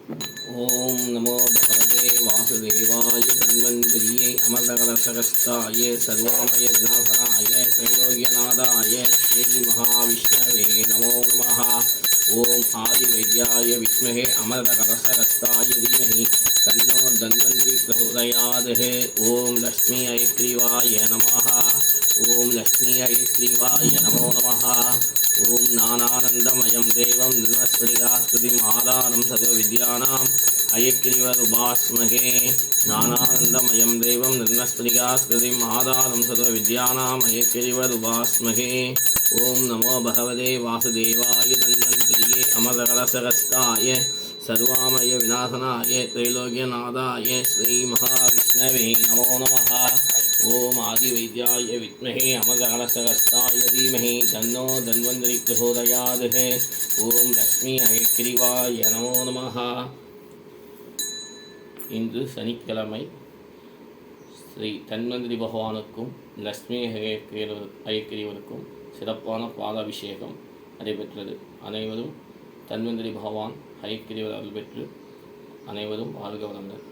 ஓம் நமோ பகவதே வாசுதேவாய தன்வந்திரியே அமர்தகலசகஸ்தாய சர்வாமய விநாசனாய த்ரைலோக்யநாதாய ஸ்ரீ மகாவிஷ்ணவே நமோ நமः. ஓம் ஆதிவைத்யாய வித்மஹே அமர்தகலசகஸ்தாய தீமஹி தன்னோ தன்வந்திரி பிரசோதயாத். ஓம் லக்ஷ்மி ஐக்ரீவாய நமः. ஓம் லக்ஷ்மி ஐக்ரீவாய நமோ நமः. ஓம் ஞானானந்தமயம் தேவம் நிர்மஸ்படிகாஸ்துதிம் ஆதாரம் சர்வவித்யானாம் ஐயக்கிரிவருபாஸ்மகே. ஞானானந்தமயம் தேவம் நிர்மஸ்படிகாஸ்துதிம் ஆதாரம் சர்வவித்யானாம் ஐயக்கிரிவருபாஸ்மகே. ஓம் நமோ பகவதே வாசுதேவாய தன்வந்திரியே அமரகலசகஸ்தாய சர்வாமய விநாசனாய த்ரைலோக்யநாதாய ஸ்ரீ மகாவிஷ்ணவே நமோ நமः. ஓம் ஆதிவைத்யாய வித்மஹே அமரகலசகஸ்தாய தீமஹி தன்னோ தன்வந்திரி பிரசோதயாத். ஓம் லக்ஷ்மி ஐக்ரீவாய நமோ நமः. இன்று சனிக்கிழமை ஸ்ரீ தன்வந்திரி பகவானுக்கும் லக்ஷ்மி ஐக்கிரியவருக்கும் சிறப்பான பாலாபிஷேகம் நடைபெற்றது. அனைவரும் தன்வந்திரி பகவான் ஐக்கிரியவர் அருள் பெற்று அனைவரும் வாழ்க வளமுடன்.